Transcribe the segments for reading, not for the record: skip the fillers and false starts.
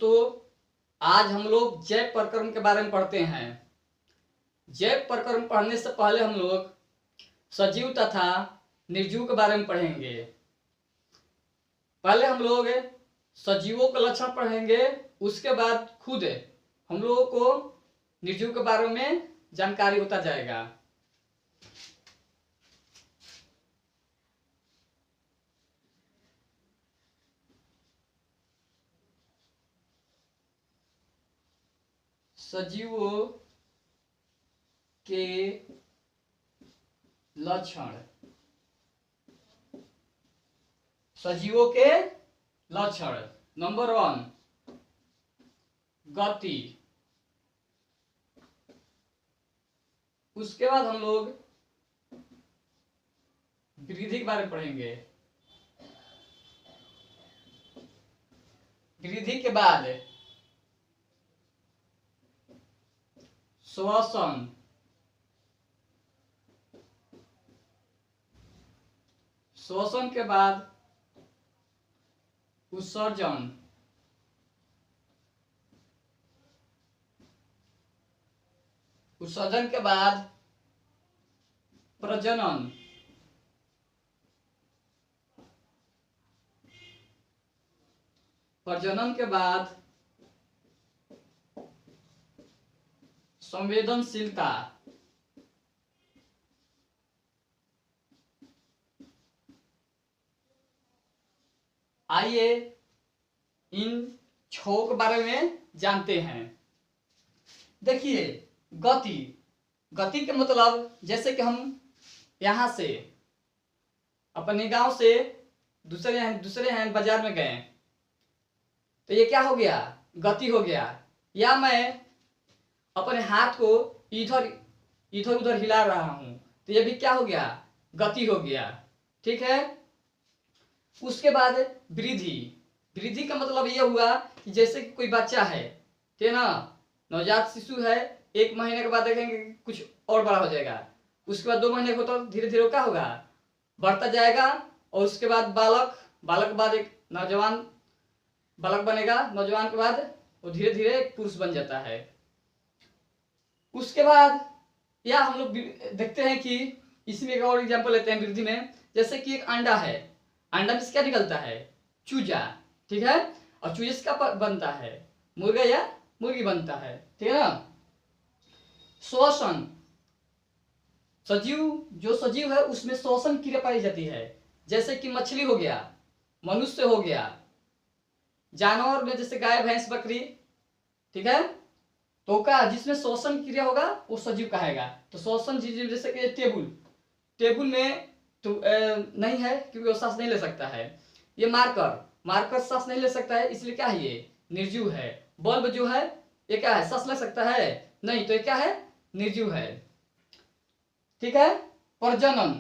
तो आज हम लोग जैव प्रकरण के बारे में पढ़ते हैं। जैव प्रकरण पढ़ने से पहले हम लोग सजीव तथा निर्जीव के बारे में पढ़ेंगे। पहले हम लोग सजीवों के लक्षण पढ़ेंगे, उसके बाद खुद हम लोगों को निर्जीव के बारे में जानकारी होता जाएगा। सजीवों के लक्षण। सजीवों के लक्षण नंबर 1 गति। उसके बाद हम लोग वृद्धि के बारे में पढ़ेंगे। वृद्धि के बाद श्वसन। श्वसन के बाद उत्सर्जन। उत्सर्जन के बाद प्रजनन। प्रजनन के बाद संवेदनशीलता। आइए इन 6 के बारे में जानते हैं। देखिए, गति। गति के मतलब जैसे कि हम यहां से अपने गांव से दूसरे हैं बाजार में गए, तो ये क्या हो गया? गति हो गया। या मैं अपने हाथ को इधर इधर उधर हिला रहा हूं, तो ये भी क्या हो गया? गति हो गया। ठीक है। उसके बाद वृद्धि। वृद्धि का मतलब ये हुआ कि जैसे कि कोई बच्चा है, ठीक है ना, नवजात शिशु है, 1 महीने के बाद देखेंगे कुछ और बड़ा हो जाएगा। उसके बाद 2 महीने को तो धीरे धीरे क्या होगा? बढ़ता जाएगा। और उसके बाद बालक के बाद एक नौजवान बालक बनेगा। नौजवान के बाद वो धीरे धीरे एक पुरुष बन जाता है। उसके बाद या हम लोग देखते हैं कि इसमें एक और एग्जांपल लेते हैं वृद्धि में। जैसे कि एक अंडा है, अंडा में से क्या निकलता है? चूजा। ठीक है। और चूजे से क्या बनता है? मुर्गा या मुर्गी बनता है। ठीक है ना। श्वसन। जो सजीव है उसमें श्वसन क्रिया पाई जाती है। जैसे कि मछली हो गया, मनुष्य हो गया, जानवर में जैसे गाय भैंस बकरी। ठीक है। तो क्या जिसमें श्वसन क्रिया होगा वो सजीव कहेगा। तो श्वसन जीव जैसे कि टेबुल में तो नहीं है क्योंकि वो सांस नहीं ले सकता है। ये मार्कर सांस नहीं ले सकता है, इसलिए क्या है? ये निर्जीव है। बल्ब जो है ये क्या है? सांस ले सकता है? नहीं, तो ये क्या है? निर्जीव है। ठीक है। प्रजनन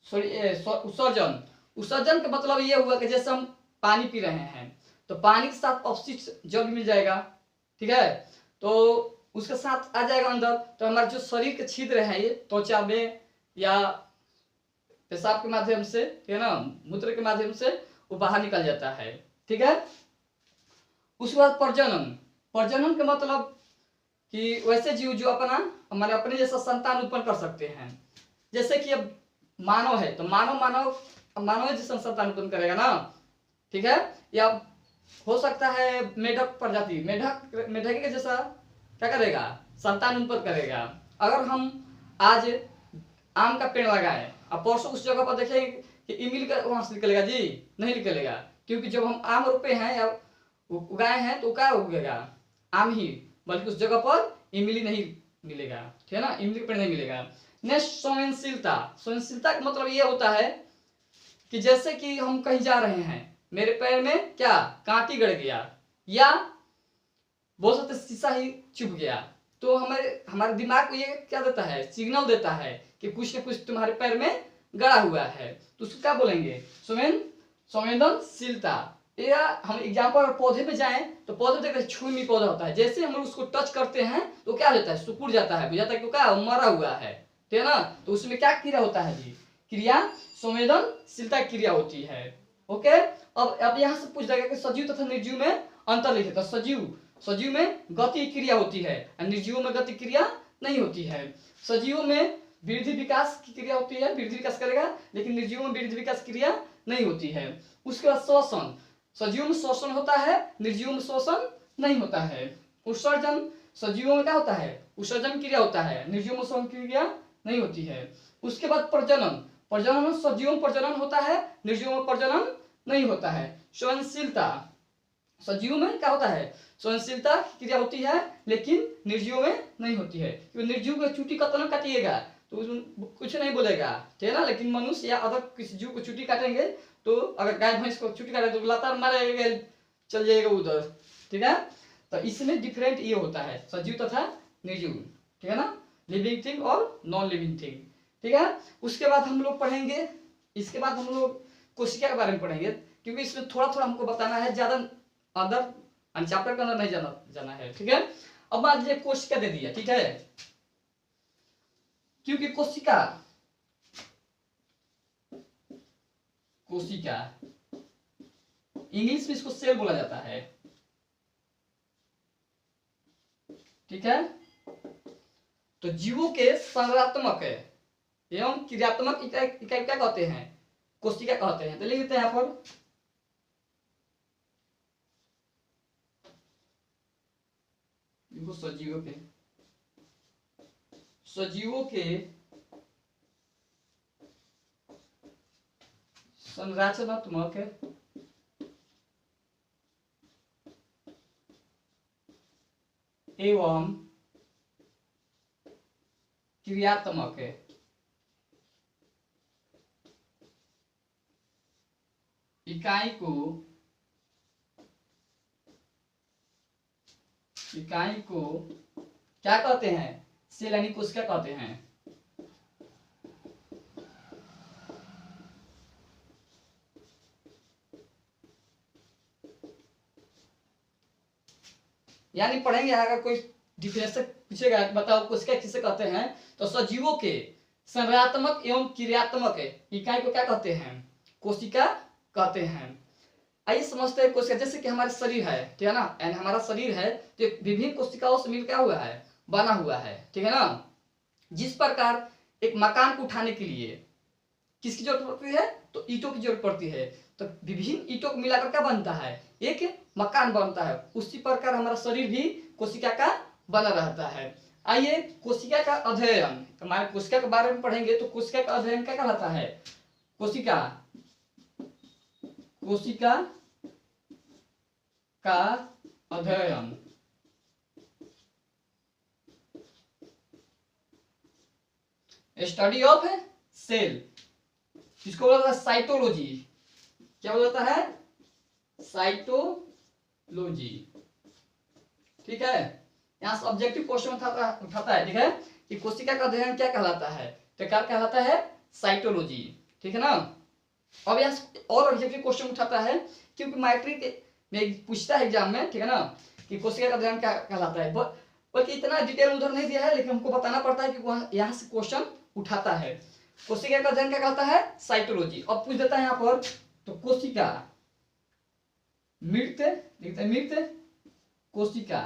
उत्सर्जन। उत्सर्जन का मतलब ये हुआ कि जैसे हम पानी पी रहे हैं तो पानी के साथ अपशिष्ट जल मिल जाएगा। ठीक है। तो उसके साथ आ जाएगा अंदर, तो हमारे जो शरीर के छिद्र है, ये त्वचा में या पेशाब के माध्यम से, ठीक है ना, मूत्र के माध्यम से वो बाहर निकल जाता है। ठीक है। उसके बाद प्रजनन का मतलब कि वैसे जीव जो अपने जैसा संतान उत्पन्न कर सकते हैं। जैसे कि अब मानव है तो मानव जैसा संतान उत्पन्न करेगा ना। ठीक है। या हो सकता है मेढक प्रजाति, मेढक के जैसा क्या करेगा? संतान उत्पन्न करेगा। अगर हम आज आम का पेड़ लगाए और परसों उस जगह पर देखें कि इमली का वहां से निकलेगा? जी नहीं निकलेगा, क्योंकि जब हम आम रोपे हैं या उगाए हैं तो क्या उगेगा? आम ही, बल्कि उस जगह पर इमली नहीं मिलेगा। ठीक है ना, इमली पेड़ नहीं मिलेगा। नेक्स्ट संवेदनशीलता। संवेदनशीलता का मतलब ये होता है कि जैसे कि हम कहीं जा रहे हैं, मेरे पैर में क्या कांटी गड़ गया या बोल सकते शीशा ही चुभ गया, तो हमारे दिमाग को ये क्या देता है? सिग्नल देता है कि कुछ न कुछ तुम्हारे पैर में गड़ा हुआ है। तो उसको क्या बोलेंगे? संवेदनशीलता। या हम एग्जाम्पल पौधे पे जाएं तो पौधे देखते छुई पौधा होता है, जैसे हम उसको टच करते हैं तो क्या होता है? सुकुड़ जाता है, बुझाता है कि क्या मरा हुआ है। ठीक है ना। तो उसमें क्या क्रिया होता है जी? क्रिया संवेदनशीलता क्रिया होती है। ओके। अब यहाँ से पूछ जाएगा कि सजीव तथा निर्जीव में अंतर लिखे। तो सजीव में गति क्रिया होती है और निर्जीव में गति क्रिया नहीं होती है। सजीव में वृद्धि विकास की क्रिया होती है, वृद्धि विकास करेगा, लेकिन निर्जीव में वृद्धि विकास क्रिया नहीं होती है। उसके बाद श्वसन, सजीव में श्वसन होता है, निर्जीव में श्वसन नहीं होता है। उत्सर्जन, सजीवों में क्या होता है, उत्सर्जन क्रिया होता है, निर्जीव में श्वसन क्रिया नहीं होती है। उसके बाद प्रजनन, प्रजनन में सजीवों में प्रजनन होता है, निर्जीव में प्रजनन नहीं होता है। सहनशीलता, सजीव में क्या होता है, सहनशीलता क्रिया होती है, लेकिन निर्जीव में नहीं होती है। क्योंकि निर्जीव को चूटी कतना काटिएगा तो उसमें कुछ नहीं बोलेगा, ठीक है ना, लेकिन मनुष्य या अदर किसी जीव को चूटी काटेंगे तो अगर गाय भैंस को चूटी काटे तो लगातार मारेगा, चल जाएगा उधर, ठीक है। तो इसमें डिफरेंट ये होता है सजीव तथा निर्जीव, ठीक है ना, लिविंग थिंग और नॉन लिविंग थिंग, ठीक है। उसके बाद हम लोग पढ़ेंगे, इसके बाद हम लोग कोशिका के बारे में पढ़ेंगे, क्योंकि इसमें थोड़ा थोड़ा हमको बताना है, ज्यादा अंदर चैप्टर के अंदर नहीं जाना है, ठीक है। अब मान लीजिए कोशिका दे दिया, ठीक है, क्योंकि कोशिका इंग्लिश में इसको सेल बोला जाता है, ठीक है। तो जीवों के संरचनात्मक एवं क्रियात्मक इकाई क्या कहते हैं, कोशिका कहते हैं। तो लिख देते हैं यहाँ पर, सजीवों के संरचनात्मक एवं क्रियात्मक इकाई को क्या कहते हैं, सेल यानी कोशिका कहते हैं। यानी पढ़ेंगे, अगर कोई डिफिनेशन पूछेगा बताओ कोशिका किसे कहते हैं, तो सजीवों के संरचनात्मक एवं क्रियात्मक इकाई को क्या कहते हैं, कोशिका कहते हैं। आइए समझते हैं कोशिका। जैसे कि हमारे शरीर है, ठीक है ना, यानी हमारा शरीर है तो विभिन्न कोशिकाओं से मिलकर हुआ है, बना हुआ है, ठीक है ना। जिस प्रकार एक मकान को उठाने के लिए किसकी जरूरत पड़ती है, तो ईंटों की जरूरत पड़ती है, तो विभिन्न ईंटों को मिलाकर क्या बनता है, एक मकान बनता है। उसी प्रकार हमारा शरीर भी कोशिका का बना रहता है। आइए कोशिका का अध्ययन, हमारे कोशिका के बारे में पढ़ेंगे। तो कोशिका का अध्ययन क्या कहलाता है, कोशिका का अध्ययन स्टडी ऑफ सेल, इसको बोला जाता है साइटोलॉजी। क्या बोला जाता है, साइटोलॉजी, ठीक है। यहाँ से ऑब्जेक्टिव क्वेश्चन उठाता है, ठीक है, कि कोशिका का अध्ययन क्या कहलाता है, तो क्या कहलाता है, साइटोलॉजी, ठीक है ना। अब यहाँ से और ऑब्जेक्टिव क्वेश्चन उठाता है, क्योंकि मैट्रिक में पूछता है एग्जाम में, ठीक है ना, कि कोशिका का अध्ययन क्या कहलाता है। बल्कि इतना डिटेल उधर नहीं दिया है, लेकिन हमको बताना पड़ता है कि वहाँ यहाँ से क्वेश्चन उठाता है। कोशिका का अध्ययन क्या कहलाता है, साइटोलॉजी। अब पूछ देता है यहाँ पर, तो कोशिका मृत, देखते हैं मृत कोशिका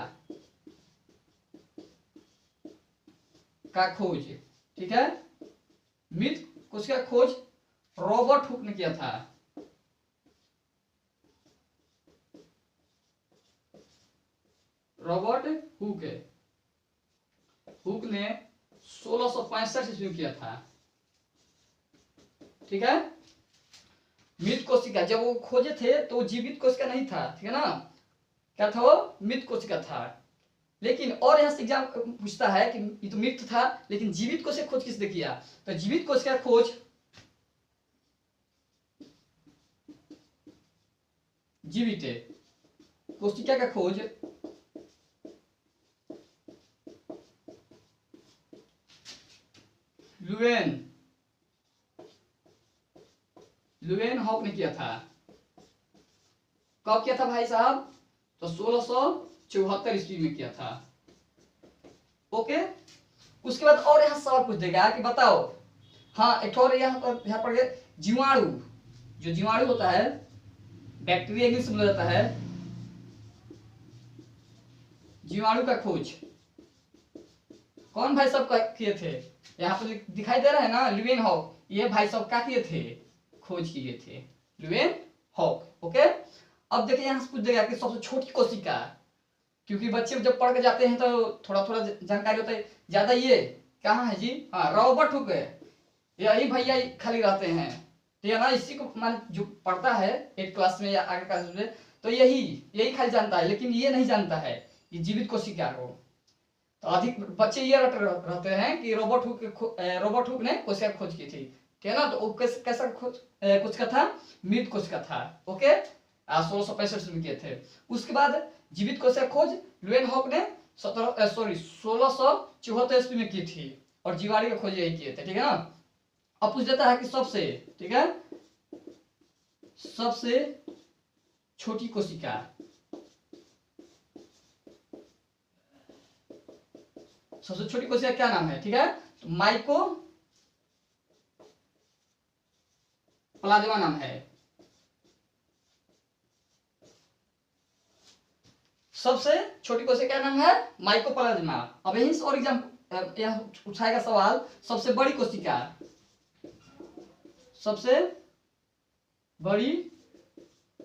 का खोज, ठीक है। मृत कोशिका का खोज रॉबर्ट हुक ने किया था। रॉबर्ट हुक ने 1665 ईस्वी में किया था, ठीक है। मृत कोशिका जब वो खोजे थे तो वो जीवित कोशिका नहीं था, ठीक है ना, क्या था वो, मृत कोशिका था। लेकिन और यहाँ से एग्जाम पूछता है कि ये तो मृत था, लेकिन जीवित कोशिका खोज किसने किया, तो जीवित कोशिका खोज जीवित कोशिका का खोज लुवेन हॉक ने किया था। कब किया था भाई साहब, तो 1674 ईस्वी में किया था, ओके। उसके बाद और यहाँ सवाल पूछ देगा कि बताओ, हाँ एक और यहाँ पर जीवाणु, जो जीवाणु होता है, बैक्टीरिया इंग्लिश में बोला जाता है, जीवाणु का खोज कौन भाई साहब किए थे? यहाँ पर दिखाई दे रहा है ना, ल्यूवेन हॉक, ये भाई साहब क्या किए थे? खोज किए थे, ल्यूवेन हॉक। ओके, अब देखिए यहाँ से पूछ देगा कि सबसे छोटी कोशिका, क्योंकि बच्चे जब पढ़ के जाते हैं तो थोड़ा थोड़ा जानकारी होता है ज्यादा। ये कहाँ है जी? हाँ, रॉबर्ट हुक है, यही भैया खाली रहते हैं, ठीक है ना। इसी को मान जो पढ़ता है 8 क्लास में या आगे क्लास में, तो यही खाली जानता है, लेकिन ये नहीं जानता है ये जीवित कोशिका को। तो अधिक बच्चे ये रहते हैं कि रॉबर्ट हुक ने कोशिका खोज की थी, ठीक है ना। तो वो कैसा कोशिका था? मृत कोशिका था। ओके, 1665 में किए थे। उसके बाद जीवित कोशिका खोज ल्यूवेन हॉक ने 1674 ईस्वी में की थी, और जीवाणु का खोज यही किए थे, ठीक है ना। अब पूछ देता है कि सबसे, ठीक है, सबसे छोटी कोशिका, सबसे छोटी कोशिका क्या नाम है? ठीक है, तो माइको प्लाज्मा नाम है। सबसे छोटी कोशिका क्या नाम है? माइकोप्लाज्मा। अब यहीं से और एग्जाम उठाएगा सवाल, सबसे बड़ी कोशिका, सबसे बड़ी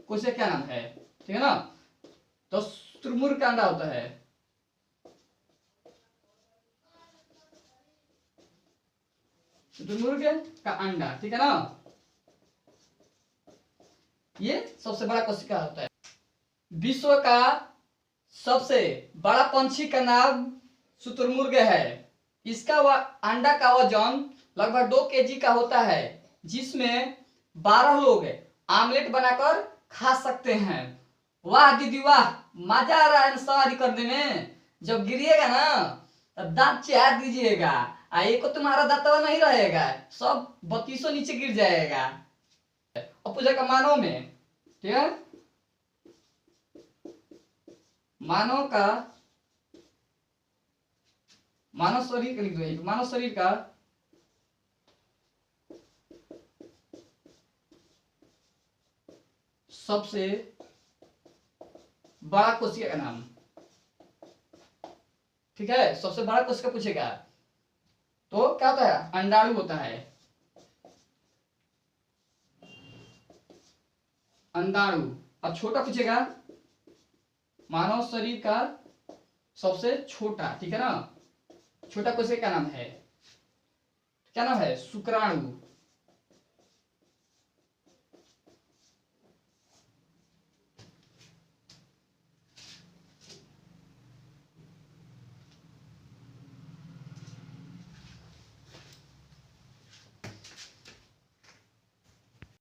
कोशिका क्या नाम है? ठीक है ना। तो शुतुरमुर्ग का अंडा होता है, शुतुरमुर्ग का अंडा, ठीक है ना। ये सबसे बड़ा कोशिका होता है। विश्व का सबसे बड़ा पंछी का नाम शुतुरमुर्ग है। इसका अंडा का वजन लगभग 2 केजी का होता है, जिसमें 12 लोग आमलेट बनाकर खा सकते हैं। वाह दीदी वाह, मजा आ रहा है सवारी करने में। जब गिरिएगा ना तब दांत चिहार दीजिएगा, एक को तुम्हारा दांतवा नहीं रहेगा, सब 3200 नीचे गिर जाएगा। अब पूछेगा मानव में, ठीक है, मानव शरीर का लिख दो। मानव शरीर का सबसे बड़ा कोशिका का नाम, ठीक है, सबसे बड़ा कोशिका पूछेगा तो क्या होता है? अंडाणु होता है, अंडाणु। अब छोटा पूछेगा, मानव शरीर का सबसे छोटा, ठीक है ना, छोटा कोशिका का नाम है, क्या नाम है? शुक्राणु।